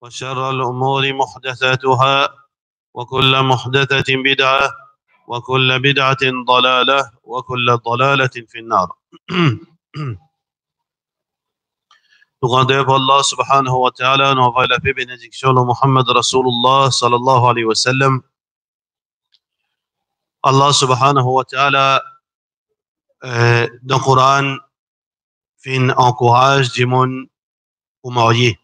وشر الأمور محدثاتها وكل محدثة بدعة وكل بدعة ضلالة وكل ضلالة في النار. Nous rendons Allah subhanahu wa ta'ala, nous envoie la paix et bénédiction de Muhammad Rasulullah sallallahu alayhi wa sallam. Allah subhanahu wa ta'ala dans le Coran fin encourage du monde au marié.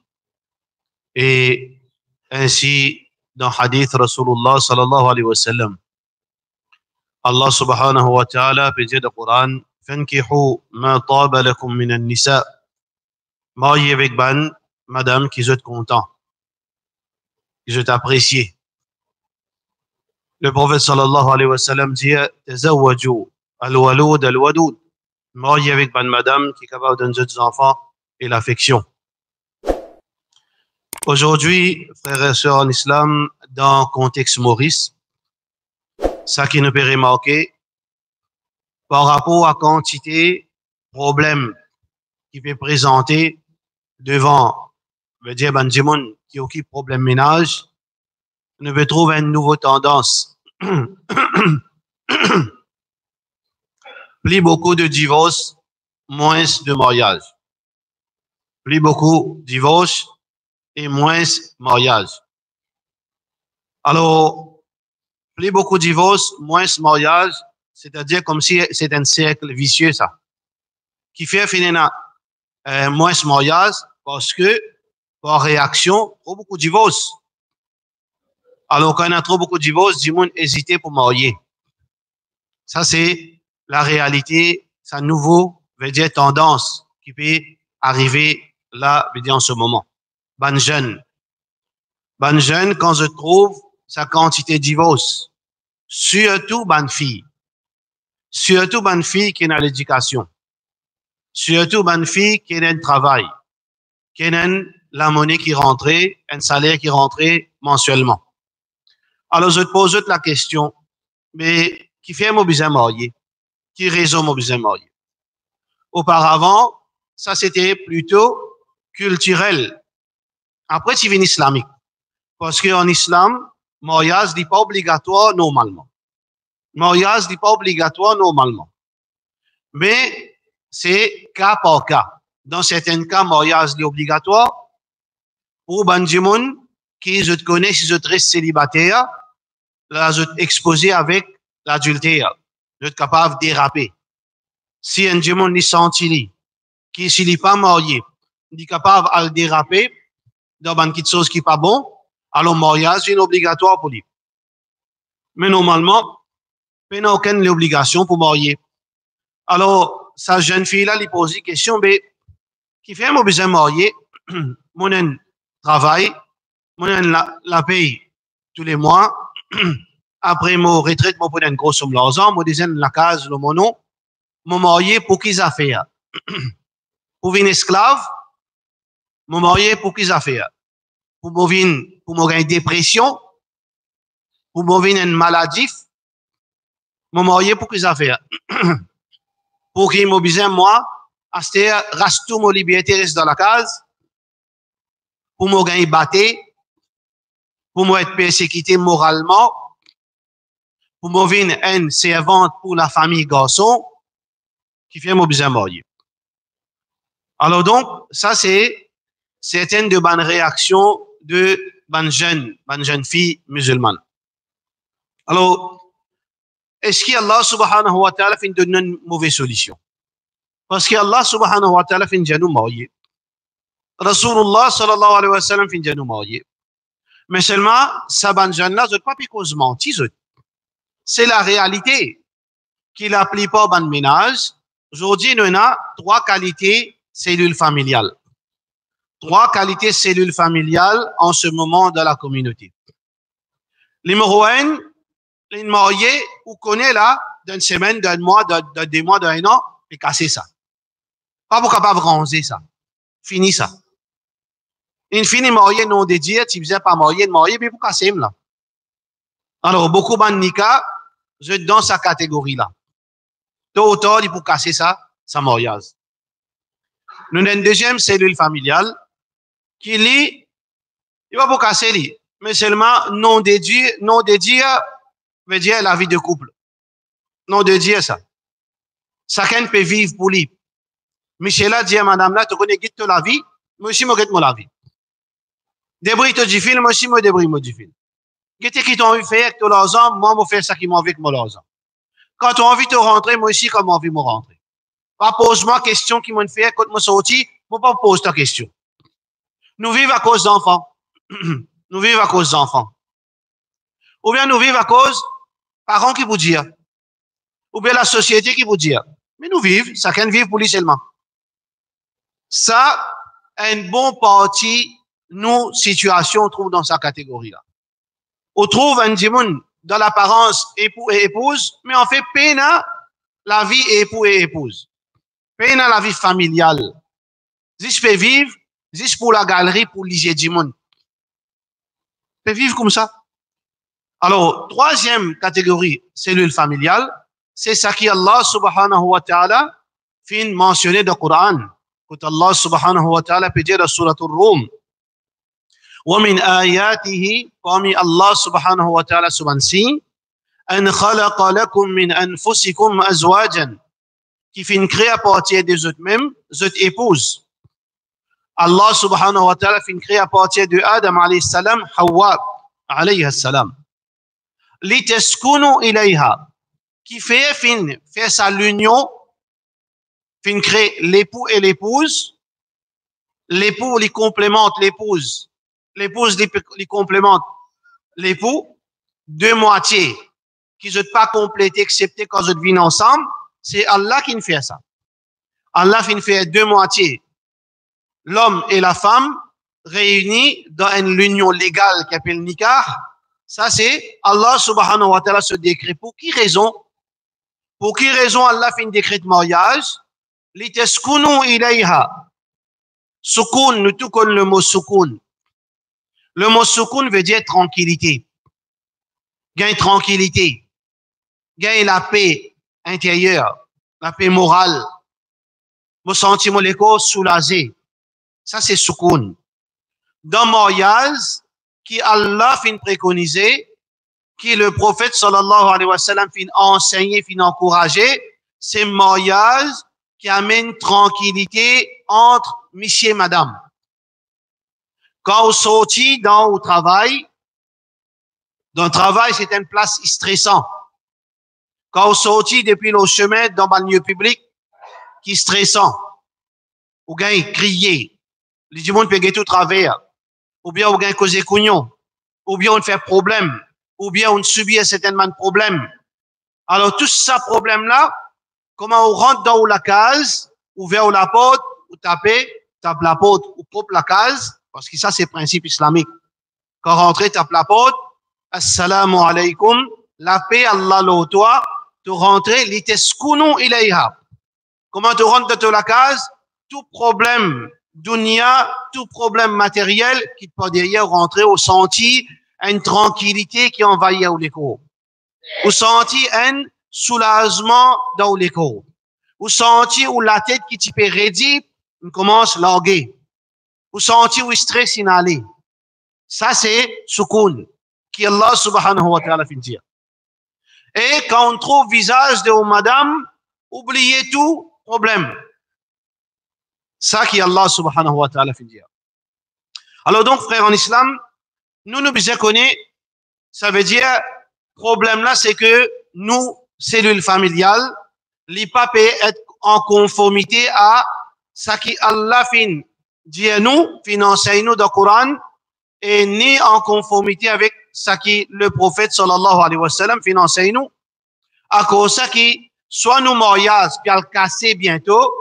Et ainsi dans Hadith Rasulullah sallallahu alayhi wa sallam, Allah subhanahu wa ta'ala peut dire dans le Coran فَانْكِحُوا مَا طَابَ لَكُم مِّنَ النِّسَاءِ. Mariez avec ban, madame, qui sont content, qui sont appréciés. Le prophète sallallahu alayhi wa sallam dit تَزَوَّجُوا الْوَلُودَ الْوَدُودَ. Mariez avec ban, madame, qui est capable de donner des enfants et l'affection. Aujourd'hui, frères et sœurs en islam, dans le contexte Maurice, ça qui nous peut remarquer par rapport à la quantité de problèmes qui peut présenter devant, veut dire, Banjimon qui occupe problème ménage, nous peut trouver une nouvelle tendance. Plus beaucoup de divorces, moins de mariage. Plus beaucoup de divorces et moins mariage. Alors, plus beaucoup de divorces, moins mariage, c'est-à-dire comme si c'est un cercle vicieux, ça, qui fait finalement moins mariage parce que, par réaction, trop beaucoup de divorces. Alors, quand il y a trop beaucoup de divorces, du monde hésite pour marier. Ça, c'est la réalité, sa nouveau, veut dire, tendance qui peut arriver là, veut dire, en ce moment. Ban jeune, quand je trouve sa quantité de divorce, surtout ban fille qui a l'éducation, surtout ban fille qui a un travail, qui a la monnaie qui rentrait, un salaire qui rentrait mensuellement. Alors je te pose la question, mais qui fait mon besoin marié? Qui raison mon besoin marié? Auparavant, ça c'était plutôt culturel. Après, tu viens islamique. Parce qu'en islam, mariage n'est pas obligatoire normalement. Mariage n'est pas obligatoire normalement. Mais c'est cas par cas. Dans certains cas, mariage est obligatoire. Pour Banjimoun, qui je te connais, si je te reste célibataire, là, je exposé avec l'adultère. Je suis capable de déraper. Si un Jimoun n'est senti, qui s'il n'est pas marié, il est capable de déraper, dans quelque chose qui n'est pas bon, alors le mariage est obligatoire pour lui. Mais normalement, il n'y a aucune obligation pour marier. Alors, sa jeune fille-là, lui pose une question, mais qui fait mon besoin de marier? Mon travail, mon la paye tous les mois. Après mon retraite, mon prends une grosse somme d'argent, mon disais la case, le mono, mon marié pour qu'ils affaires. Pour une esclave, mon marié pour qu'ils affaires. Pour mon une dépression, pour mon une maladie, mon marié pour qu'ils affaires. Pour qu'il m'oblige moi, à ce reste tout mon liberté reste dans la case, pour mon gagner battre, pour moi être persécuté moralement, pour moi une servante pour la famille garçon, qui fait m'obliger à marier. Alors donc, ça c'est certaines de bonnes réactions de bonnes jeunes filles musulmanes. Alors, est-ce qu'Allah subhanahu wa ta'ala fait une mauvaise solution? Parce qu'Allah subhanahu wa ta'ala fait nous marier. Rasulullah sallallahu alayhi wa sallam fait nous marier. Mais seulement, ça bonne jeune-là, je ne pas cause menti. C'est la réalité qu'il n'applique pas au bon ménage. Aujourd'hui, nous avons 3 qualités cellules familiales. 3 qualités cellules familiales en ce moment dans la communauté. Numéro 1, les mariés, vous connaissez là, d'une semaine, d'un mois, de 2 mois, d'un an, et casser ça. Pas pour capable de ranger ça. Fini ça. Une fini marié non dédié, tu faisais pas marié, mais pour casser là. Alors, beaucoup de nika, je suis dans sa catégorie là. Tôt ou tard, il faut casser ça, sa mariage. Nous avons une deuxième cellule familiale qui lit Il va pas casser lui. Mais seulement non dédié veut dire la vie de couple. Non dédié ça. Chacun peut vivre pour lui. Michel a dit à madame là, tu connais guide la vie, moi aussi, moi guide la vie. Débris te dit film, moi aussi, moi débris me dit film. Qu'est-ce qui t'ont envie de faire avec tous leurs hommes, moi, je fais ça qui m'a envie avec moi leurs hommes. Quand tu as envie de rentrer, moi aussi, comme envie de me rentrer. Pas pose-moi question qui m'ont fait quand je sorti, moi pas pose ta question. Nous vivons à cause d'enfants. Nous vivons à cause d'enfants. Ou bien nous vivons à cause parents qui vous disent. Ou bien la société qui vous dit. Mais nous vivons, chacun vit pour lui seulement. Ça, une bonne partie, nous, situation, on trouve dans sa catégorie-là. On trouve un djimoun dans l'apparence époux et épouse, mais on fait peine à la vie époux et épouse. Peine à la vie familiale. Juste peut vivre, juste pour la galerie, pour l'IG djimoun. Peut vivre comme ça. Alors, troisième catégorie, cellule familiale, c'est ça qui Allah subhanahu wa ta'ala fin mentionné dans le Coran. Quand Allah subhanahu wa ta'ala peut dire dans Surat Al-Rum, ومن آياته parmi Allah subhanahu wa ta'ala subhansi أن خلق لكم من أنفسكم أزواجا qui fait créer à partir des autres mêmes, des autres épouses. Allah subhanahu wa ta'ala fait créer à partir de Adam alayhi salam, Hawa alayhi salam. لتسكنوا إليها qui fait sa l'union, fait créer l'époux et l'épouse. L'époux les complémente l'épouse. L'épouse les complémente l'époux. Deux moitiés qui ne sont pas complétées excepté quand ils vivent ensemble. C'est Allah qui fait ça. Allah fait deux moitiés. L'homme et la femme réunis dans une union légale qui s'appelle nikah. Ça c'est Allah subhanahu wa ta'ala se décret. Pour qui raison? Pour qui raison Allah fait un décret de mariage? Litaskunu ilayha. Soukoun, nous tout connaissons le mot soukoun. Le mot soukoun veut dire tranquillité. Gain tranquillité. Gain la paix intérieure, la paix morale. Mon sentiment l'écho soulagé. Ça c'est soukoun. Dans le mariage, qui Allah fin préconiser, qui le prophète sallallahu alayhi wa sallam fin enseigner, fin encourager, c'est le mariage qui amène tranquillité entre monsieur et madame. Quand on sortit dans le travail c'est une place stressante. Quand on sortit depuis le chemin dans le lieu public, qui est stressant. Ou bien crier. Les gens peuvent tout travers. Ou bien on gagne causer cognon. Ou bien on fait problème. Ou bien on subit un certain nombre de problèmes. Alors, tout ce problème-là, comment on rentre dans la case, ouvert la porte, ou tape la porte, ou coupe la case, parce que ça, c'est le principe islamique. Quand rentrer, tape la porte, assalamu alaykum, la paix, Allah l'autoie, tu rentres, l'iteskunu ilayha. Comment tu rentres dans la case? Tout problème dunya, tout problème matériel qui te peut derrière rentrer au senti une tranquillité qui envahit l'écho. Au senti un soulagement dans l'écho. Au senti où la tête qui t'y peut rédit, on commence à larguer. Au senti où stress inhalé. Ça c'est soukoun qui Allah subhanahu wa ta'ala fait dire. Et quand on trouve visage de madame, oubliez tout problème. Ça qui Allah subhanahu wa ta'ala fait dire. Alors donc, frères en islam, nous bien connaissons, ça veut dire, problème là, c'est que nous, cellules familiales, les pas peut être en conformité à ce qui Allah fin dit à nous, fin enseigne nous dans le Coran, et ni en conformité avec ce qui le prophète sallallahu alayhi wa sallam fin enseigne nous. À cause ça qui, soit nous mariage, puis le casser bientôt,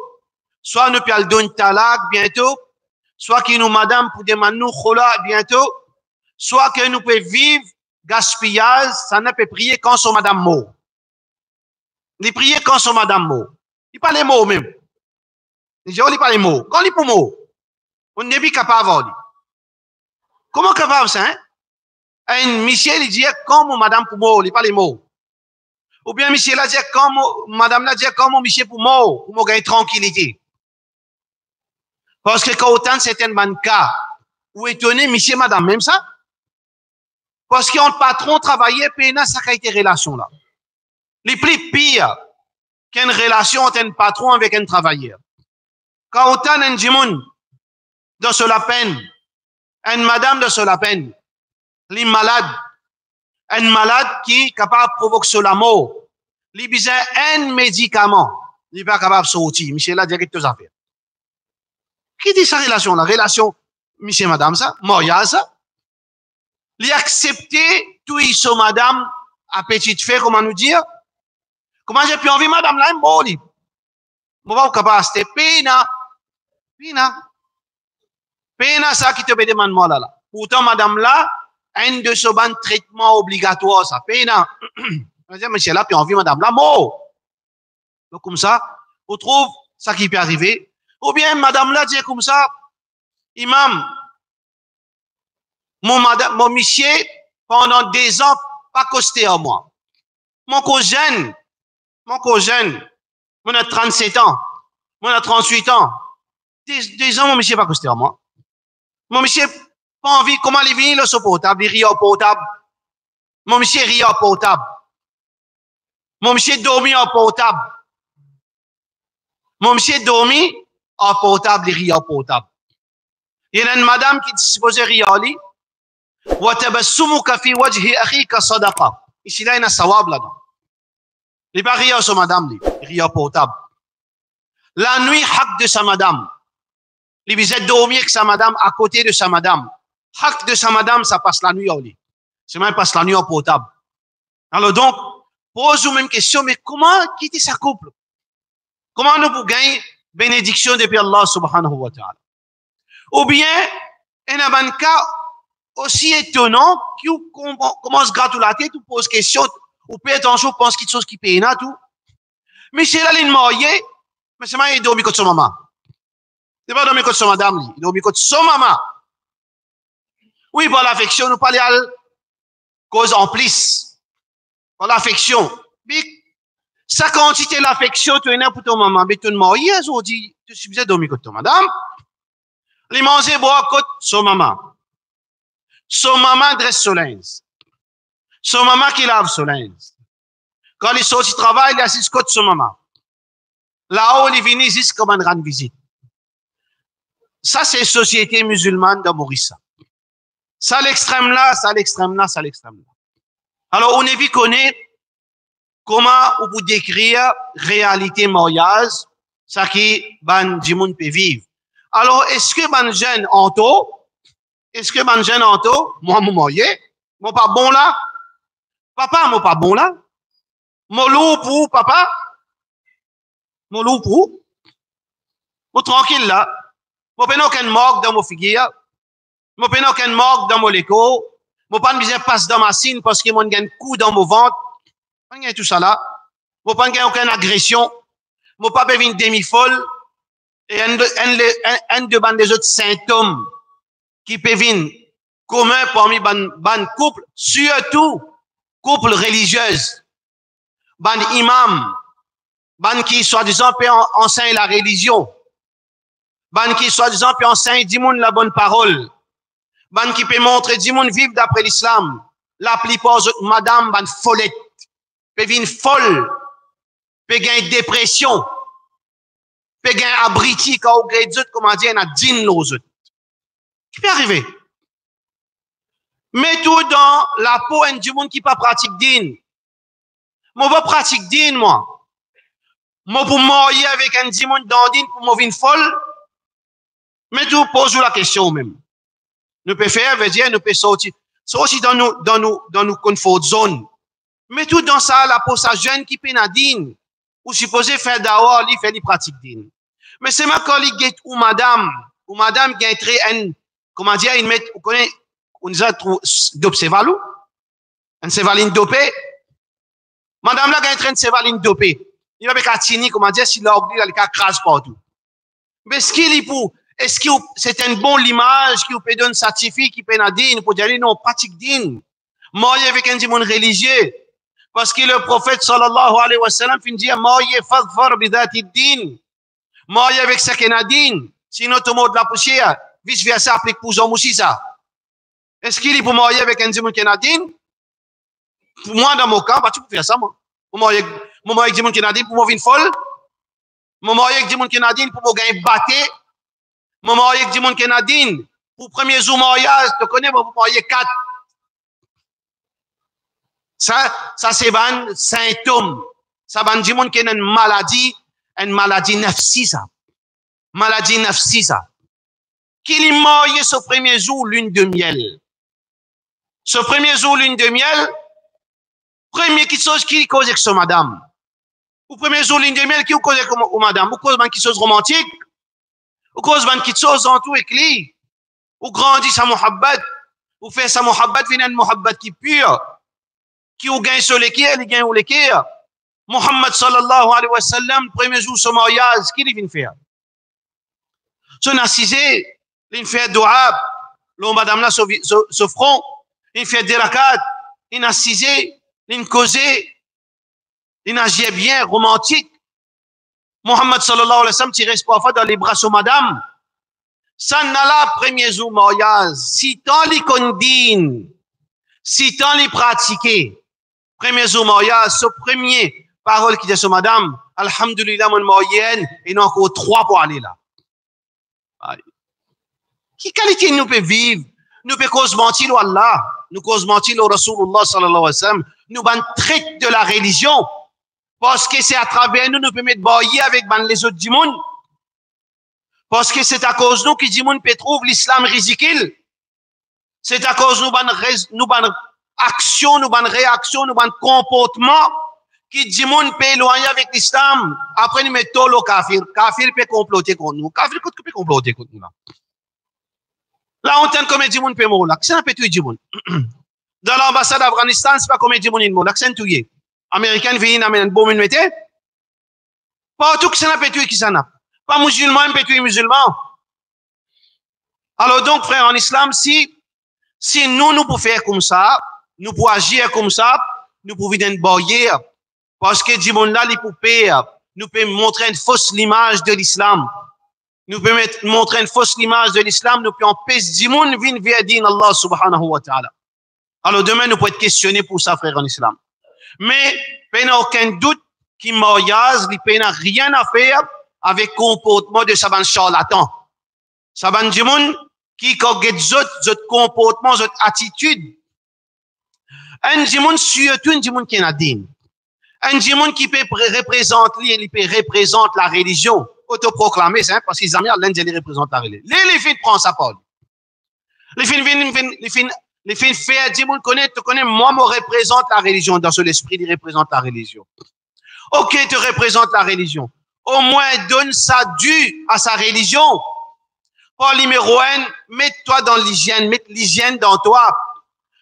soit nous puis le donner talak bientôt, soit que nous madame pour demander nous khola bientôt, soit que nous pouvons vivre gaspillage, ça ne peut prier quand son madame mot. Il prier quand son madame mot. Il parle les mots même. Il dit, pas les mots. Quand il pour mots, on n'est pas capable. Comment capable ça, hein? Un Michel, il dit, quand mon madame pour mots, il parle les mots. Ou bien Michel a dit, quand madame l'a dit, quand mon Michel pour mots, pour gagner tranquillité. Parce que quand autant c'est un cas, ou étonné, monsieur, madame, même ça. Parce qu'un patron travaillait, pena ça a été relation là. Les plus pires qu'une relation entre un patron avec un travailleur. Quand on a un jimoun de cela peine, une madame de cela peine, les malades, un malade qui est capable de provoquer la mort, il a besoin un médicament, il n'est pas capable de sortir. Monsieur là, directeur affaires. Qui dit sa relation là? Relation, monsieur, madame, ça, mariage, ça. Il a accepté tout isso, madame, à petite fée, comment nous dire? Comment j'ai pu envie, madame, là, bon, il va capable de pena, ça qui te demande moi là. Pourtant, madame là, un de ce ban traitement obligatoire, ça, pena. Monsieur là, puis envie, madame là, mort. Donc, comme ça, on trouve ça qui peut arriver. Ou bien, madame là, dit comme ça, imam, mon monsieur, pendant 2 ans, pas costé à moi. Mon cousin, mon a 37 ans, mon a 38 ans. 2 ans, mon monsieur pas costé à moi. Mon monsieur, pas envie, comment il vient, le portable, il rit au portable. Mon monsieur rit au portable. Mon monsieur dormi au portable. Mon monsieur dormi au portable, il rit au portable. Il y a une madame qui est supposée rire au lit. وَتَبَسُّمُكَ فِي وَجْهِ أَخِيكَ صَدَقَةً. Ici, là, il y a un sawab là-dedans. Il n'est pas rire sur madame, il rit au portable. La nuit, haq de sa madame. Il visait dormir avec sa madame, à côté de sa madame. Haq de sa madame, ça passe la nuit au lit. C'est même passe la nuit au portable. Alors donc, pose-vous même question, mais comment quitter sa couple? Comment nous pouvons gagner bénédiction depuis Allah subhanahu wa ta'ala? Ou bien, il y a un cas aussi étonnant qui commence à gratter la tête, ou pose question, ou peut attention, pense quelque chose qui paye, tout. Mais c'est là, il est marié, mais c'est mal, il dormi contre son maman. Il n'est pas dormi contre son madame, il dormi contre son maman. Oui, par l'affection, nous parlons à cause en plus. Par l'affection. Mais, sa quantité l'affection, tu es là pour ton maman, mais tu es marié, on dit, tu suis bien dormi contre ton madame. Il mange boire contre son maman. Son maman dresse son linge. Son maman qui lave son linge. Quand il sort du travail, il assiste contre son maman. Là-haut, il vient juste comme une grande visite. Ça, c'est société musulmane de Maurice. Ça, l'extrême là, ça, l'extrême là, ça, l'extrême là. Alors, on est vu connaître comment on peut décrire réalité mariage, ça qui, ban, du monde peut vivre. Alors, est-ce que ban jeune Anto, moi, mon marié, moi pas bon là? Papa, moi pas bon là? Mon loup pour papa? Mon loup pour? Moi tranquille là. Moi pas aucun morgue dans mon figure. Moi pas aucun morgue dans mon léco. Moi pas besoin passe dans ma signe parce que moi gagne un coup dans mon ventre. Pas gagne tout ça là. Moi pas gagne aucune agression. Moi pas besoin demi-folle. Et un de des autres symptômes qui peuvent venir commun parmi ban couple, surtout couple religieuse, ban imam, ban qui soi-disant peut enseigner la religion, ban qui soi-disant peut enseigner du monde la bonne parole, ban qui peut montrer du monde vivre d'après l'islam. La plupart des madame ban follette, peut venir folle, peut gagner dépression, peut gagner abriti quand on gagne d'autres, comment dire, on a din l'autre. Qui peut arriver? Mais tout dans la peau du monde qui pas pratique din. Moi, pas pratique din, moi. Moi, pour marier avec un du monde dans din, pour m'ouvrir une folle. Mais tout pose la question même. Nous pouvons faire, veut dire, nous pouvons sortir. Sortir dans nos comfort zone. Mais tout dans ça, la peau, sa jeune qui peut na din. Ou supposé faire d'avoir, lui, fait, lui pratique din. Mais c'est même quand il get ou madame gagne très un, comment dire, il met, vous connaissez, on a trouvé dope sévalou, un sévaline dopé. Madame là gagne très un sévaline dopé. Il va avec Atini, comment dire, s'il a oublié, il a crase partout. Mais est-ce qu'il est pour, est-ce que c'est un bon image qui vous peut donner certificat, qui peut na din, pour dire, non, pratique din. Marié avec un dimon religieux. Parce que le prophète, sallallahu alayhi wa sallam, fin dit, marié fadfar bidati din. Marié avec sa kenadine. Sinon, tout le monde de la poussière. vice-versa applique pour hommes aussi ça. Est-ce qu'il est pour marier avec un diamant canadien? Pour moi, dans mon cas, tu peux faire ça, moi. Pour marier avec diamant canadien, pour moi, une folle. Moi, marier avec diamant canadien, pour moi, gagner batté. Moi, marier avec diamant canadien, pour premier jour mariage, tu connais, moi, pour marier 4. Ça c'est un symptôme. Ça va dire qu'il y a une maladie nafsi, ça. Maladie nafsi, ça. Qu'il est marié ce premier jour, lune de miel. Ce premier jour, lune de miel, première chose qui cause avec ce madame. Au premier jour, lune de miel, qui cause avec madame? Ou cause de chose romantique? Ou cause de chose en tout avec lui? Ou grandit sa muhabbat? Ou fait sa muhabbat, vient une muhabbat qui est pure? Qui ou gagne sur l'équerre, il gagne ou l'équerre. Muhammad sallallahu alayhi wa sallam, premier jour ce mariage, qu'est-ce qu'il vient faire? Ce narcisé, il fait dua, l'homme madame là, ce front, il fait des rakats, il narcisé, il causé, il agit bien, romantique. Muhammad sallallahu alayhi wa sallam, il reste parfois dans les bras de madame. Ça n'a là, premier jour mariage, si tant les condine, si tant les pratiquer, premier jour mariage, ce premier parole qui dit sur madame, alhamdulillah, mon moyenne, il y a encore 3 pour aller là. Qui qualité nous peut vivre? Nous peut cause mentir au Allah, nous cause mentir au Rasulullah sallallahu alayhi wa sallam, nous ban traite de la religion, parce que c'est à travers nous, nous peut mettre bailler avec les autres du monde. Parce que c'est à cause de nous que du monde peut trouver l'islam ridicule. C'est à cause de nous, ban action, nous ban réaction, nous ban comportement qui dit monde peut éloigner avec l'islam. Après nous mettons le kafir. Kafir peut comploter contre nous. Kafir peut comploter contre nous là. Là on tient comme dit monde peut mourir là. C'est un peu tout dit monde. Dans l'ambassade d'Afghanistan, c'est pas comme dit monde mort. L'accent tout y est. Américain vient amener un bon minute. Pas tout que c'est un peu tout qui s'en a. Pas musulman, un peu tout musulman. Alors donc frère en islam, si nous pouvons faire comme ça, nous pouvons agir comme ça, nous pouvons être boyer, parce que du monde là, les poupées, nous pouvons montrer une fausse image de l'islam. Nous pouvons montrer une fausse image de l'islam, nous pouvons empêcher du monde de venir vers Allah subhanahu wa ta'ala. Alors demain, nous pouvons être questionnés pour ça, frère en islam. Mais, il n'y a aucun doute qu'il mariage, il n'a rien à faire avec le comportement de Saban charlatan. Saban du monde qui, quand il y a d'autres comportements, d'autres attitudes, un djimoun surtout un djimoun qui est nadine. Un djimoun qui peut représenter la religion, autoproclamé, c'est parce qu'ils aiment l'un qui représente la religion. Les filles prennent sa parole. Les filles fait djimoun tu connais, moi, me représente la religion. Dans son esprit, il représente la religion. Ok, tu représentes la religion. Au moins, donne ça dû à sa religion. Pas numéro 1, mets-toi dans l'hygiène, mets l'hygiène dans toi.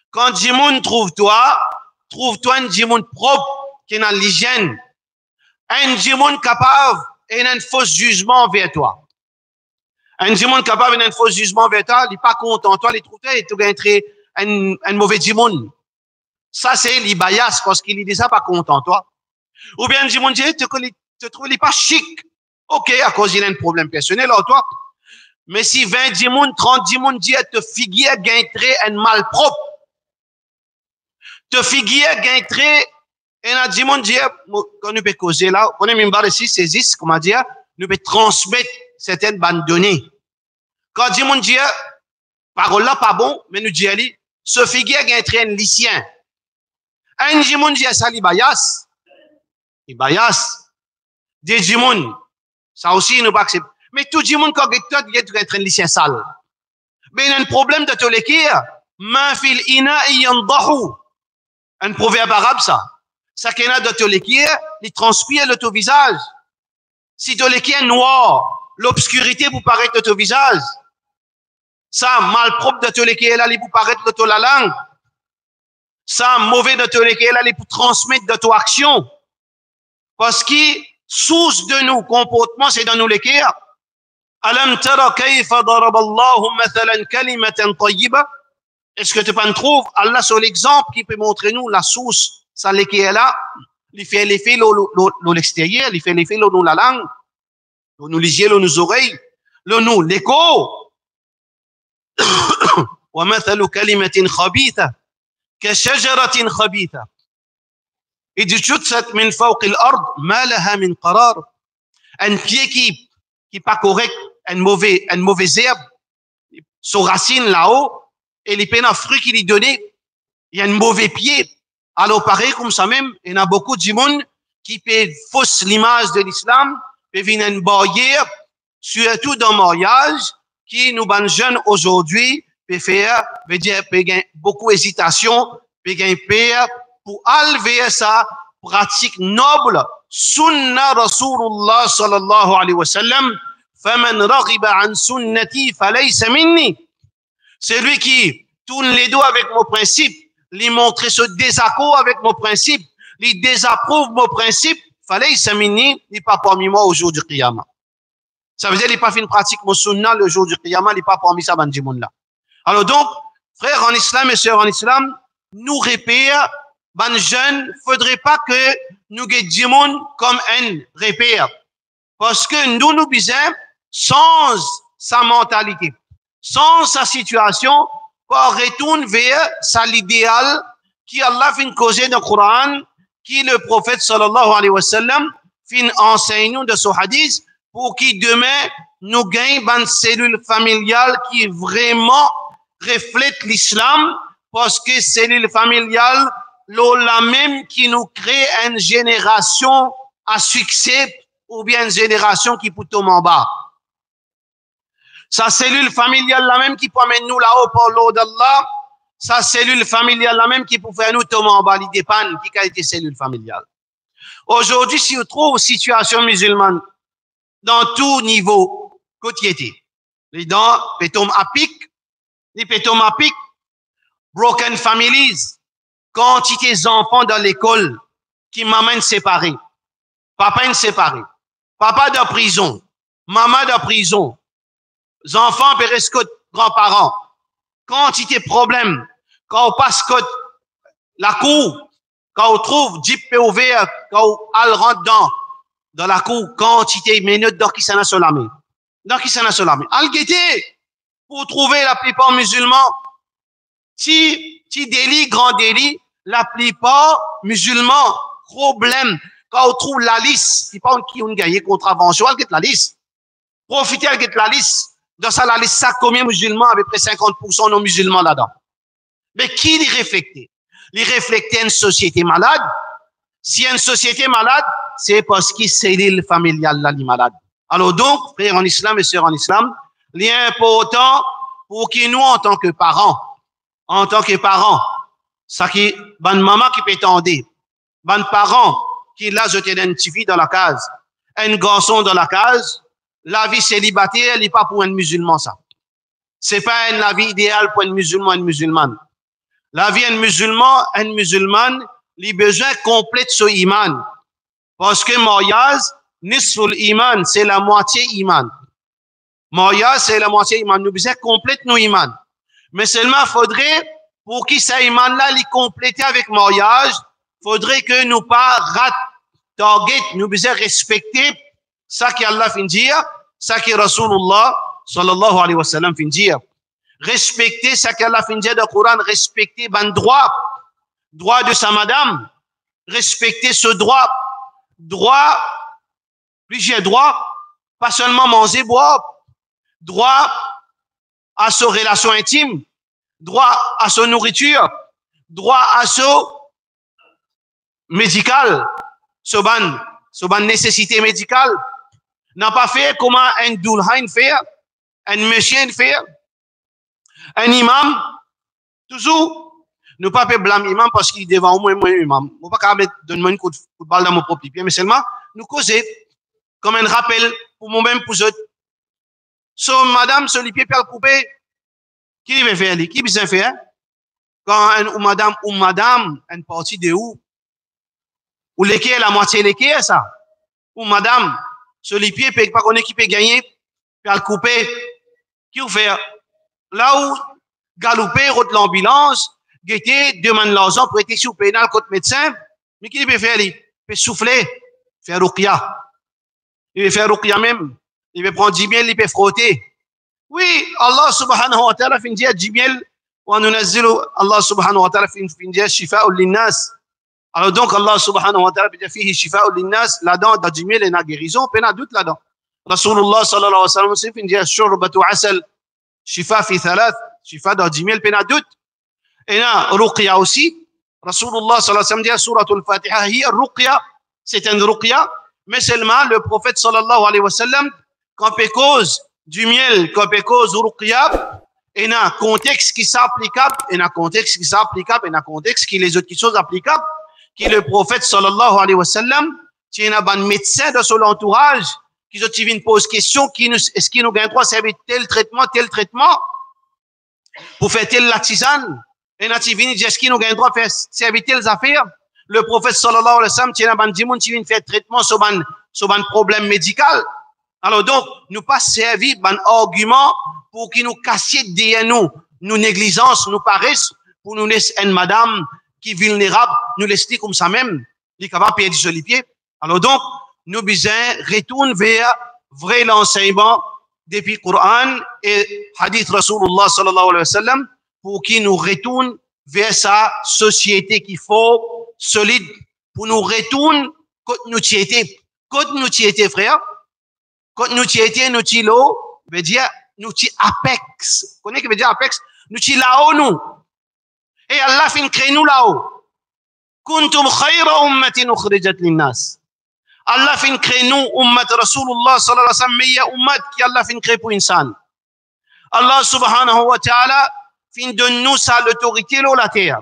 Quand Jimoun trouve-toi un Jimoun propre qui est dans l'hygiène. Un Jimoun capable et un faux jugement envers toi. Un Jimoun capable et un faux jugement envers toi, il n'est pas content. Toi, il trouve et tu gagnes un mauvais Jimoun. Ça, c'est l'ibayas parce qu'il est déjà pas content, toi. Ou bien un Jimoun dit, tu trouves il pas chic. Ok, à cause il a un problème personnel, alors toi. Mais si 20 Jimoun, 30 Jimoun dit, te figuier gagnerait un mal propre. Te figuier gagnerait un Jimoun dit, quand nous peut causer là, on est même pas ici, saisisse, comment dire, nous peut transmettre certaines bandes données. Quand Jimoun dit, parole là pas bon, mais nous dit, ce figuier gagnerait un lycéen. Un Jimoun dit, ça l'ibayas. Ibayas. Des Jimoun. Ça aussi, nous pas accepter. Mais tout le monde, quand il est un lycéen sale. Mais il y a un problème de tout l'équerre. Ma fil ina yandahu. Un proverbe arabe, ça. Ça qu'il y a de tout l'équerre, il transpire le tout visage. Si tout l'équerre noir, l'obscurité vous paraît de tout visage. Ça, malpropre de tout l'équerre, là, il vous paraît de tout la langue. Ça, mauvais de tout l'équerre, là, il vous transmettre de tout action. Parce que, source de nos comportements, c'est dans nous l'équerre. Alam tara kayfa daraballahu mathalan kalimatan tayyiba. Est-ce que tu peux trouver Allah sur l'exemple qui peut montrer nous la source, ça l'équerre là, il fait l'effet dans l'extérieur, il fait l'effet dans la langue, dans les yeux, dans nos oreilles, dans nous l'écho. وَمَثَلُ كَلِمَةٍ خَبِيثَةٍ كَشَجَرَةٍ خَبِيثَةٍ. اجْتُثَّتْ مِنْ فَوْقِ الْأَرْضِ مَا لَهَا مِنْ قَرَارٍ. Un pied qui n'est pas correct, une mauvaise herbe, son racine là-haut, et les peines à fruits qu'il lui donnait, il y a un mauvais pied. Alors pareil comme ça même, il y a beaucoup de monde qui peut fausse l'image de l'islam, peut venir une barrière, surtout dans le mariage, qui nous, ben jeunes aujourd'hui, peut faire, veut dire, peut gagner beaucoup d'hésitation, peut gagner peur, pour enlever sa pratique noble, sunna Rasulullah sallallahu alayhi wa sallam, فَمَنْ رَغِبَ عَنْ سُنَّتِي فَلَيْسَ مِنِّي. Celui qui tourne les dos avec mon principe, lui montrer ce désaccord avec mon principe, lui désapprouve mon principe, فَلَيْسَ مِنِّي, il n'est pas parmi moi au jour du Qiyamah. Ça veut dire qu'il n'a pas fait une pratique mon sunna le jour du Qiyamah, il n'est pas parmi ça, ben du monde là. Alors donc, frères en islam et sœurs en islam, nous repères, ben jeunes, faudrait pas que nous guettions comme un repère. Parce que nous disons, sans sa mentalité, sans sa situation, qu'on retourne vers l'idéal qui Allah fin causer dans le Coran, qui le prophète sallallahu alayhi wa sallam fin enseigne de ce hadith, pour qu'il demain nous gagne une cellule familiale qui vraiment reflète l'islam, parce que cellule familiale, la même qui nous crée une génération à succès ou bien une génération qui peut tomber en bas. Sa cellule familiale la même qui peut amener nous là-haut pour l'eau d'Allah, sa cellule familiale la même qui peut faire nous tomber en bas, il dépend qui a été cellule familiale. Aujourd'hui, si on trouve situation musulmane dans tout niveau quotidien, les dents pétom à pic, les pétom à pic, broken families, quantité d'enfants dans l'école qui maman séparée, papa séparé, papa de prison, maman de prison, enfants pérescote, grands-parents, quantité de problèmes, quand on passe la cour, quand on trouve Jeep ouvert, quand on rentre dans la cour, quantité de minutes dans qui s'en a solamé. Dans qui s'en a solamé. Al-Guété, pour trouver la plupart musulmans, si délit, grand délit, la plupart musulmans, problème, quand on trouve la liste, c'est pas qui ont gagné contravention, elle la liste. Profitez, elle la liste. Dans ça, la liste, ça, combien de musulmans, à peu près 50% non musulmans là-dedans. Mais qui les réflectait? Les réflectait une société malade. Si une société malade, c'est parce que c'est l'île familiale là, les malades. Alors donc, frères en islam et sœurs en islam, l'important pour que nous, en tant que parents, ça qui, bonne maman qui peut tendre, bonne parents qui là, je t'identifie dans la case, un garçon dans la case, la vie célibataire, elle n'est pas pour un musulman, ça. C'est pas la vie idéale pour un musulman, une musulmane. La vie d'un musulman, une musulmane, les besoins complètent ce iman. Parce que mariage, nisful iman, c'est la moitié iman. Mariage, c'est la moitié iman. Nous besoin complète nos iman. Mais seulement, faudrait, pour qu'il ça iman-là, les compléter avec mariage, faudrait que nous pas rat target, nous besoin respecter ça qu'Allah fin dire, ça que Rasulullah sallallahu alayhi wa sallam fin dire. Respecter ça qu'Allah fin dire dans le Coran, respecter ben droit de sa madame, respecter ce droit, plusieurs droits, pas seulement manger, boire, droit à sa relation intime, droit à sa nourriture, droit à sa médical, sa nécessité médicale, n'a pas fait comment un doulhain fait, un monsieur fait, un imam, toujours, nous pas blâmer l'imam parce qu'il est devant moi, imam. On pas donner un coup de balle dans mon propre pied, mais seulement nous causer comme un rappel pour moi-même, pour eux. So, madame, sur les pieds, peut couper. Qui veut faire? Qui veut faire? Quand un madame, une partie de où? Ou l'équerre, la moitié l'équerre, ça? Ou madame, sur les pieds, pas qu'on est qui peut gagner, peut couper. Qui veut faire? Là où, galoper, route l'ambulance, guetter, demande l'argent pour être sous pénal contre médecin, mais qui peut faire? Il peut souffler, faire ruqya. Il peut faire ruqya même. Il peut prendre 10 000, il peut frotter. Oui, Allah subhanahu wa ta'ala fin dia Jibril wa nunazzilu Allah subhanahu wa ta'ala fin dia shifa'un linnas. Alors donc Allah subhanahu wa ta'ala dit fihi shifa'un linnas, là-dedans dans Jibril et na guérison, pas na doute là-dedans. Rasulullah sallallahu alayhi wa sallam aussi fin dia shurbatu asal shifa fi thalath, shifa dans Jibril, pas na doute. Et na ruqya aussi. Rasulullah sallallahu alayhi wa sallam dit suratul Fatiha hiya ruqya, c'est une ruqya, mais seulement le prophète sallallahu alayhi wa sallam quand il cause du miel, quand il cause ruqya, et dans un contexte qui s'applicable, et dans un contexte qui s'applicable, et dans un contexte qui les autres qui sont applicables, qui le prophète sallallahu alayhi wa sallam, qui est un médecin de son entourage, qui viennent poser question, est-ce qu'il nous gagne droit à servir tel traitement, pour faire telle la tisane, et dans viennent dire, est-ce qu'il nous gagne droit à faire servir telles affaires, le prophète sallallahu alayhi wa sallam, qui est un dimoun, qui vient faire traitement sur un problème médical. Alors donc, nous pas servir d'un argument pour qu'il nous casse derrière nous négligence, nous paresse, pour nous laisser une madame qui est vulnérable, nous laisser comme ça même, qui est capable de perdre sur les pieds. Alors donc, nous besoin retourner vers vrai l'enseignement depuis le Coran et hadith Rasulullah sallallahu alayhi wa sallam pour qu'il nous retourne vers sa société qu'il faut solide pour nous retourner quand nous y étions, frère. Quand nous y étions, nous y là, veut dire, nous y apex. Vous connaissez ce que veut dire apex? Nous y là-haut, nous. Et Allah fin crée nous là-haut. Kuntum khayra ummatin ukhrijat linnas. Allah fin crée nous, ummat Rasulullah sallallahu alayhi wa sallam, meilleure ummat qui Allah fin crée pour insan. Allah subhanahu wa ta'ala fin donne nous sa l'autorité là la terre.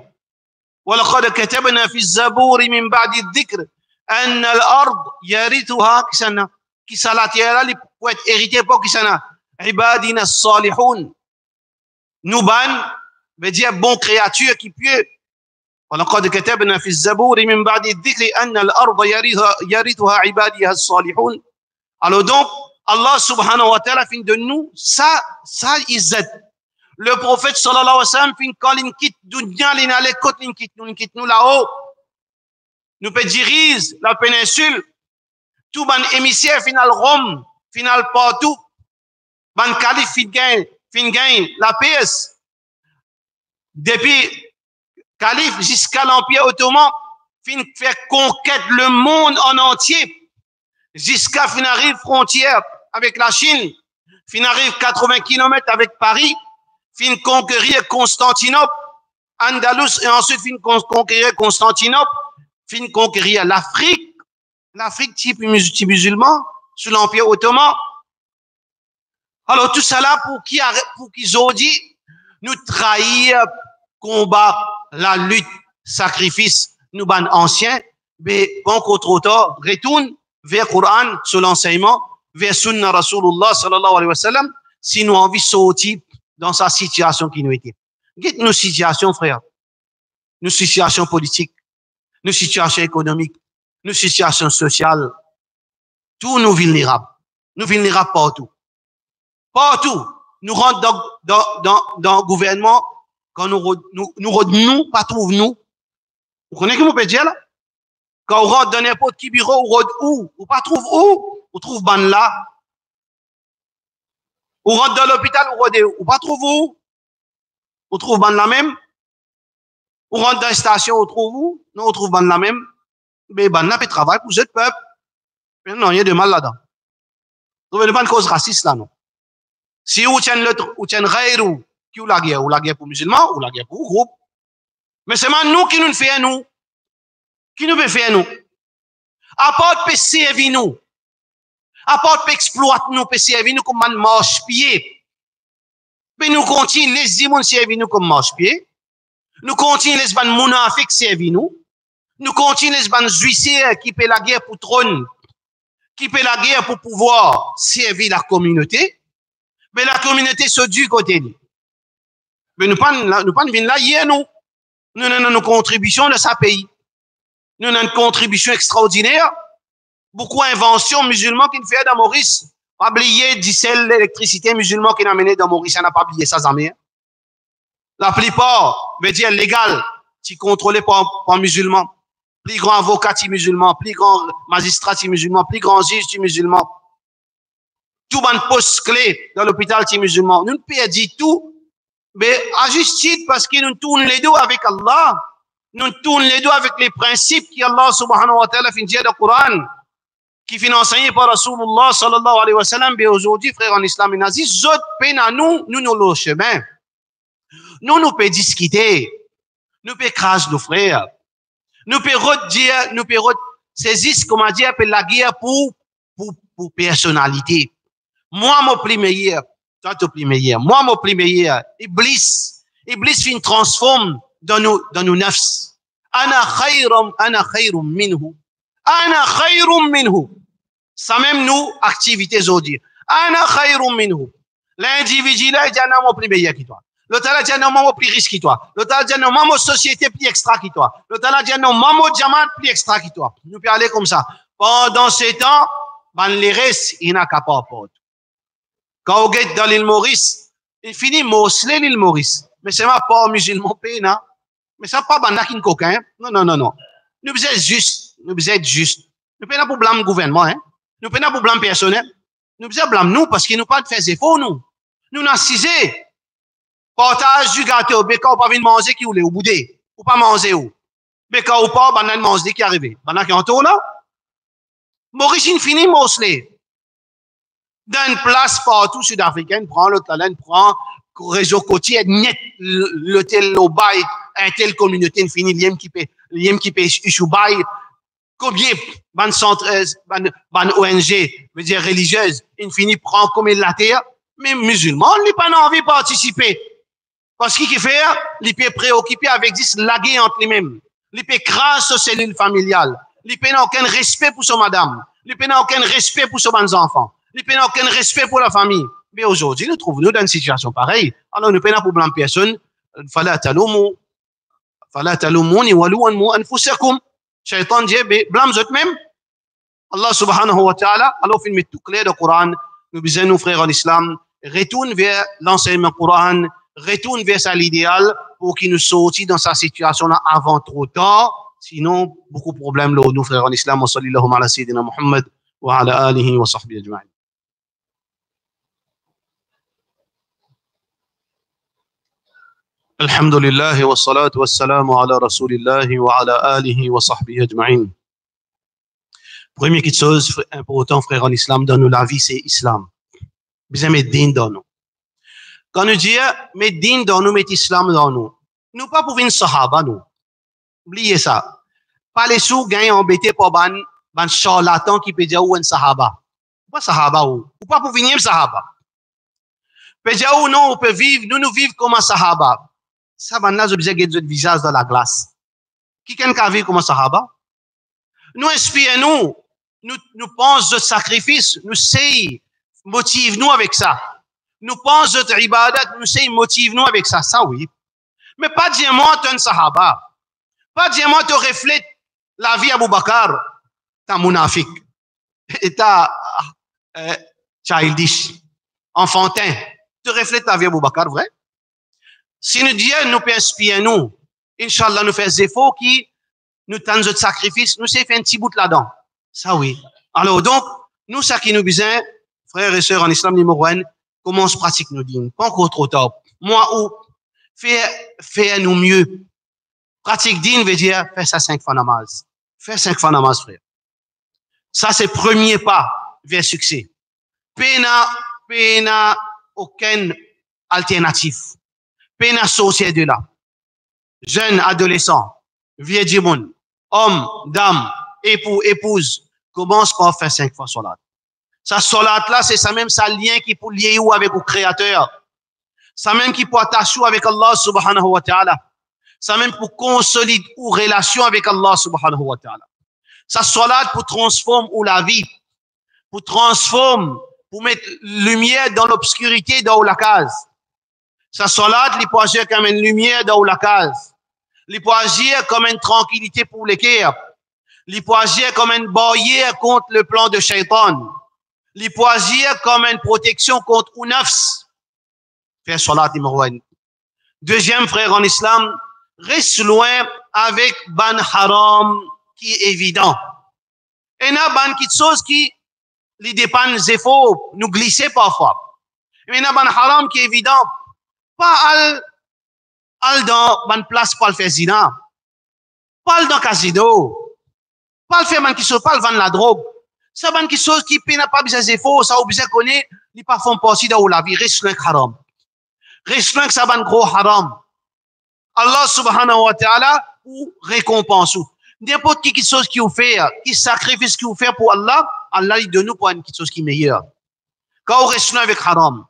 وَلَقَدْ كَتَبْنَا فِي الزَّبُورِ مِنْ بَعْدِ الذِّكْرِ أَنَّ الْأَرْضَ يَرِثُهَا كِسَنَا qui ça la terre là pour être hérité pour qui ça na ibadina salihun nuban veut dire bon créature qui pieux ولقد كتبنا في الزبور من بعد الذكر أن الأرض يرثها عبادها الصالحون. Alors donc Allah subhanahu wa ta'ala fin de nous ça izzat le prophète sallallahu alayhi wa sallam fin quand il quitte dunya l'inale côte il quitte nous là-haut nous peut diriger la péninsule tout ban émissaire final Rome, final partout, ban calife fin gagne la PS. Depuis calife jusqu'à l'Empire ottoman, fin faire conquête le monde en entier, jusqu'à fin arrive frontière avec la Chine, fin arrive 80 km avec Paris, fin conquérir Constantinople, Andalus et ensuite fin conquérir Constantinople, fin conquérir l'Afrique type musulman sous l'Empire ottoman. Alors tout ça là pour qu'ils ont dit nous trahir, combat, la lutte, sacrifice, nous ban anciens, mais bon contre tard, retourne vers Coran sur l'enseignement, vers Sunna Rasulullah sallallahu alayhi wa sallam, si nous envie de sortir dans sa situation qui nous était. Guette nos situations, frère. Nos situations politiques, nos situations économiques, nos situations sociales, tous nous vulnérables. Nous vulnérables partout. Partout. Nous rentrons dans le gouvernement, quand nous pas trouve nous. Vous connaissez comment on peut dire là? Quand on rentre dans n'importe qui bureau, on rentre où? On pas trouve où? On trouve ban là. On rentre dans l'hôpital, on pas trouve où? On trouve ban là même. On rentre dans la station, on trouve où? Non, on trouve ban là même. Mais ban là peut travailler pour ce peuple. Non, il y a de mal là-dedans. Vous ne pas une cause raciste là, non. Si vous tiennent l'autre, vous tiennent Rayrou, qui ou la guerre pour musulmans, ou la guerre pour groupe. Mais c'est nous qui nous fait nous. Qui nous fait nous. Apporte peut servir nous. Apporte peut exploiter nous, peut servir nous comme un marche-pied. Mais nous continuons les dimons servir nous comme marche-pied. Nous continuons les ban mounafik servir nous. Nous continuons les ban juiciers qui paient la guerre pour trône. Qui paient la guerre pour pouvoir servir la communauté. Mais la communauté se du côté de. Mais nous pas venir là hier nous. Nous avons une contribution de sa pays. Nous avons une contribution extraordinaire. Beaucoup d'inventions musulmanes qui nous fait dans Maurice. Pas oublier diesel, l'électricité musulmane qui nous a mené dans Maurice. On n'a pas oublié ça jamais. La plupart, veut dire légal, qui contrôlé par musulmans. Plus grand avocat musulman, plus grand magistrat musulman, plus grand juge musulman. tout ban poste clé dans l'hôpital musulman. Nous perdons tout, mais à juste titre parce que nous tournons les dos avec Allah. Nous tournons les dos avec les principes qu'Allah subhanahu wa ta'ala fait dire dans le Coran, qui fait enseigné par Rasulullah sallallahu alayhi wa sallam. Mais aujourd'hui, frères en islam et nazis, autres peine à nous le chemin. Nous pouvons discuter. Nous pouvons cracher nos frères. Nous pouvons redire, nous pouvons saisir, comment dire, la guerre pour personnalité. Moi, mon plus meilleur. Toi, tu plus meilleur. Moi, mon plus meilleur. Iblis fin transforme dans nos nafs. Ana khayrum minhu. Ana khayrum minhu. Ça même nous, activités aujourd'hui. Ana khayrum minhu. L'individu là, il dit, non, mon plus meilleur que toi. L'autre là, il dit, non, mon plus riche que toi. L'autre là, il dit, non, mon société plus extra que toi. L'autre là, il dit, non, mon diamant plus extra que toi. Nous pouvons aller comme ça. Pendant ce temps, les restes, il n'a qu'à pas porter. Quand on est dans l'île Maurice, il finit morceler l'île Maurice. Mais c'est pas musulman pays, non? Mais ça pas bandakin coquin. Non. Nous besoin juste. Nous pas pour blâmer le gouvernement, hein? Nous pas pour blâmer personnel. Nous besoin blâmer nous parce qu'ils nous pas fait effort, nous. Nous n'assisez. Partage du gâteau. Mais quand on pas venir manger qui voulait, ou boudé. Ou pas manger où. Mais quand on pas, banane manger qui arrive. Banane qui entoure là. Maurice, il finit morceler. Dans une place partout sud-africaine, prend l'autre talent, prend réseau côtier, net, l'hôtel au bail, un tel communauté, il finit, l'iem qui paie, ichou bail, combien, ban centre, ban ONG, veut dire religieuse, il finit, prend comme il la terre, mais musulman, il n'a pas envie de participer. Parce qu'il fait, il peut préoccupé avec 10 lagués entre lui-même. Il peut craser sa cellule familiale. Il n'a aucun respect pour son madame. Il n'a aucun respect pour ses enfants. Il n'a aucun respect pour la famille. Mais aujourd'hui, nous trouvons-nous dans une situation pareille. Alors, nous n'avons pas blâmer personne. Fala talumouni walouanmu anfusakum. Shaitan dit, blâme eux-mêmes. Allah subhanahu wa ta'ala, alors, il met tout clair dans le Coran. Nous disons, nos frères en islam, retourne vers l'enseignement Coran, retourne vers ça l'idéal pour qu'il nous sorte dans sa situation là avant trop tard. Sinon, beaucoup de problèmes là, nos frères en islam. Wa sallallahu ala sayyidina Muhammad wa ala alihi wa sahbihi ajma'in. الحمد لله والصلاة والسلام على رسول الله وعلى آله وصحبه أجمعين. Première chose importante, frère en islam, dans nous, la vie, c'est islam. Bien, mettre din dans nous. Quand nous disons, mettre din dans nous, mettre islam dans nous, nous pas pour une sahaba, nous. Oubliez ça. Pas les sous gagnent embêtés pour ban charlatan qui peut dire ou un sahaba. Pas sahaba ou pas pour venir sahaba. Peut dire ou non, on peut vivre, nous vivons comme un sahaba. Ça va nous obliger à notre visage dans la glace. Qui quelqu'un vit comme un sahaba? Nous inspirons, nous pensons de sacrifice, nous sais, motive-nous avec ça. Nous pensons de ibadat, nous sais, motive-nous avec ça. Ça oui. Mais pas dire moi, tu es un sahaba. Pas dire moi, tu reflètes la vie Abu Bakr. T'as munafik. Et t'as childish, enfantin. Tu reflètes la vie Abu Bakr, vrai? Si nous disons, nous peut inspirer nous, Inch'Allah, nous faisons des efforts qui nous tendent de sacrifice, nous savons faire un petit bout là-dedans. Ça oui. Alors donc, nous, ça qui nous besoin, frères et sœurs en islam numéro 1, comment on se pratique nos dînes? Pas encore trop tard. Moi, ou, faire nous mieux. Pratique dîne veut dire, faire ça 5 fois namaz. Faire 5 fois namaz, frère. Ça, c'est premier pas vers succès. Pena aucune alternative. Peine à sortir de là. Jeunes, adolescents, vieux du monde, hommes, dames, époux, épouses, commence par faire 5 fois salat. Ça, salat là, c'est ça même, ça lien qui peut lier ou avec le Créateur. Ça même qui peut attacher avec Allah subhanahu wa ta'ala. Ça même pour consolider ou relation avec Allah subhanahu wa ta'ala. Ça, salat pour transformer ou la vie. Pour transformer, pour mettre lumière dans l'obscurité, dans la case. Ça salat, il peut agir comme une lumière dans la case. Il peut agir comme une tranquillité pour les cœurs. Il peut agir comme une barrière contre le plan de Shaitan. Il peut agir comme une protection contre un nafs. Faire salat numéro 1. Deuxième frère en islam, reste loin avec ban haram qui est évident. Et n'a ban quelque chose qui les dépenses des faux, nous glisser parfois. Mais il y a un haram qui est évident. Pas al dans une place pour le faire zina. Pas dans le casino. Pas le faire man qui se pas vendre la drogue. Ça ban qui chose qui n'a pas besoin des faux, ça obligé connaît, ils pas font partie dans la vie. Reste un haram. Reste un ça ban gros haram. Allah subhanahu wa ta'ala ou récompense. N'importe qui chose qui vous fait, qui sacrifice qui vous fait pour Allah, Allah il donne nous pour une chose qui est meilleure. Quand on reste avec haram,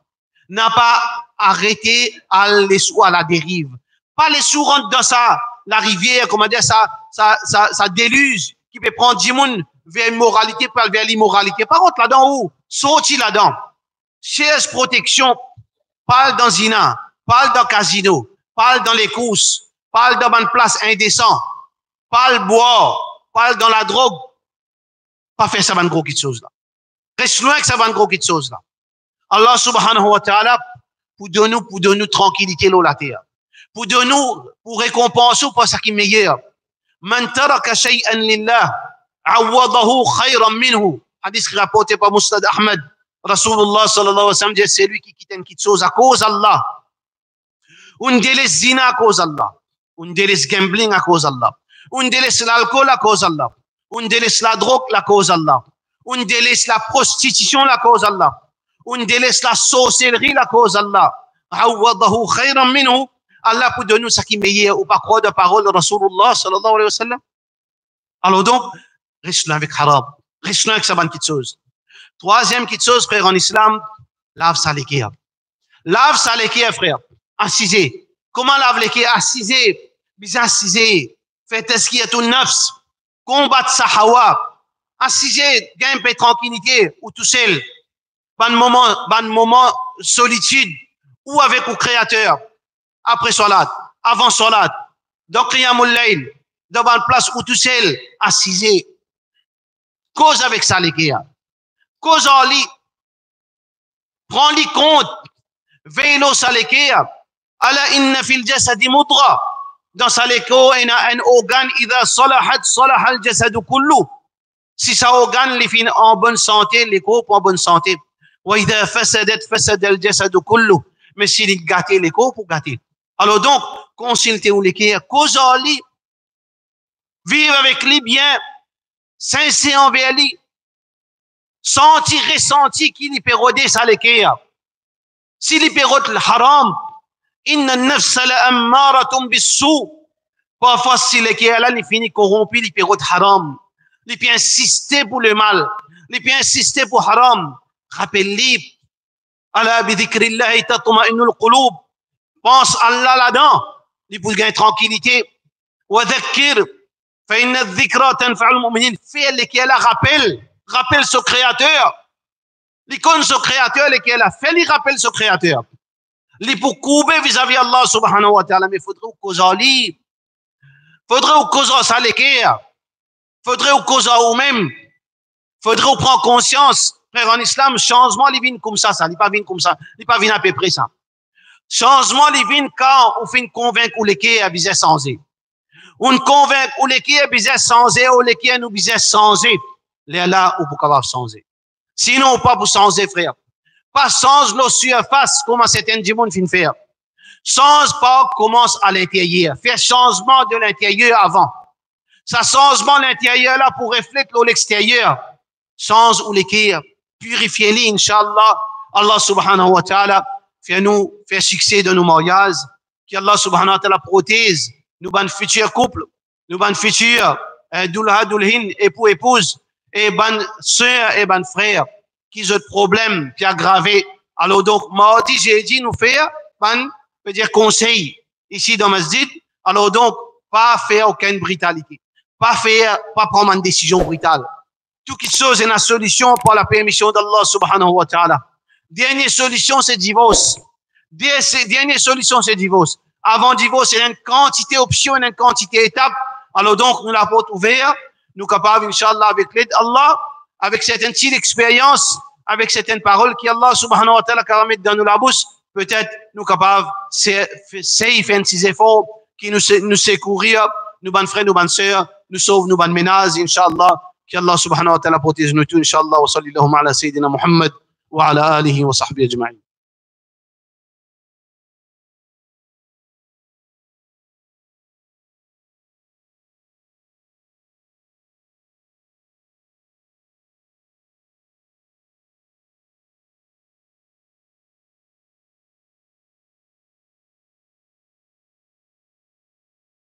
n'a pas arrêté à les sous à la dérive. Pas les sous rentrent dans ça, la rivière, comment dire, ça déluge, qui peut prendre 10 moun vers l'immoralité, pas vers l'immoralité. Par contre, là-dedans, où? Sorti là-dedans. Cherche protection, parle dans zina, parle dans casino, parle dans les courses, parle dans une place indécent, parle boire, parle dans la drogue. Pas faire ça, van gros quelque chose là. Reste loin que ça, van gros quelque chose là. Allah subhanahu wa ta'ala, pour donner tranquillité dans la terre. Pour récompenser pour ce qui est meilleur. Man taraka shay'an lillah, awadahu khayran minhu. Hadith rapporté par Musnad Ahmad. Rasulullah sallallahu alayhi wa sallam dit, c'est lui qui quitte une petite chose à cause d'Allah. On délaisse zina à cause d'Allah. On délaisse gambling à cause d'Allah. On délaisse l'alcool à cause d'Allah. On délaisse la drogue à cause d'Allah. On délaisse la prostitution à cause d'Allah. On délaisse la sorcellerie à cause d'Allah. Awadahu khayran minhu. Allah peut donner ce qui est meilleur ou pas croire de parole de Rasulullah sallallahu alayhi wa sallam. Alors donc, reste là avec haram. Reste là avec sa bonne petite chose. Troisième petite chose, frère, en islam, lave sa lékia. Lave sa lékia, frère. Assisez. Comment lave lékia? Assisez. Bien assisez. Faites ce qui est tout nafs. Combattre sa hawa. Assisez. Gagne un peu de tranquillité ou tout seul. Bon moment solitude ou avec le créateur. Après salat, avant salat, dans Qiyamul Layl, dans une place où tout seul, assisé. Cause avec ça, les gars. Cause en lit. Prends-les compte. Veille-le, ça, les gars. Ala inna fil jasadi mudra. Dans ça, les gars, il y a un organe, idha salahat, salaha al-jasadu kullu. Si ça organe, les fins en bonne santé, les groupes en bonne santé. Wa idha fasadat, fasada al-jasadu kullu. Mais s'il est gâté, les groupes, pour gâter. Alors donc, consultez ou l'équerre, cause en lui, vivre avec lui bien, sincère envers lui, sentir, ressentir qu'il y pérode ça l'équerre. S'il y pérode le haram, inna nafsa la ammaratum bissou, parfois si l'équerre là, il finit corrompu, il pérode haram. Il peut insister pour le mal, il peut insister pour haram. Rappelle-lui, ala bidhikrillahi tatma'innul qulub. Pense Allah là-dedans, il peut gagner tranquillité. Wa dhakkir, fa inna dhikra tanfa'ul mu'minin. Fais lequel rappelle ce créateur. L'icône ce créateur, lequel a fait, il rappelle ce créateur. Il pour couper vis-à-vis Allah subhanahu wa ta'ala, mais faudrait cause en lui. Faudrait cause en ça lequel. Faudrait cause en vous-même. Faudrait prendre conscience. Frère, en islam, changement, il vient comme ça, il pas vient comme ça, il pas vient à peu près ça. Changement, il vient quand on fait convaincre ou l'équerre à biser changer. On convainc ou l'équerre à biser changer, ou l'équerre nous biser changer. Là, ou pour capable changer. Sinon, pas pour changer, frère. Pas change nos surfaces, comme certains du monde finissent faire. Change pas, commence à l'intérieur. Faire changement de l'intérieur avant. Ça changement à l'intérieur là pour refléter l'extérieur. Change ou l'équerre. Purifiez-les, Inch'Allah. Allah subhanahu wa ta'ala. Fais-nous faire succès de nos mariages, qu'Allah subhanahu wa ta'ala protège nous ban futurs couples, nous ban futurs doulha doulhin, époux épouse, et ban sœurs et ban frères qui ont des problèmes qui aggravés. Alors donc, mardi, j'ai dit nous faire ban peut dire conseil ici dans Masjid. Alors donc, pas faire aucune brutalité, pas prendre une décision brutale. Toute chose est une solution pour la permission d'Allah subhanahu wa ta'ala. Dernière solution, c'est divorce. Dernière solution, c'est divorce. Avant divorce, il y a une quantité d'options, une quantité d'étapes. Alors donc, nous la porte ouverte. Nous capables, Inch'Allah, avec l'aide d'Allah, avec certaines petites expériences, avec certaines paroles qui Allah subhanahu wa ta'ala va mettre dans nous la bouche, peut-être nous capables, c'est faire ces efforts qui nous secourir, nous bonnes frères, nous bonnes sœurs, nous sauvent, nous bonnes ménages, Inch'Allah. qu'Allah subhanahu wa ta'ala protège nous tous, Inch'Allah, wa sallallahu ala sayyidina Muhammad wa ala alihi wa sahbihi ajma'in.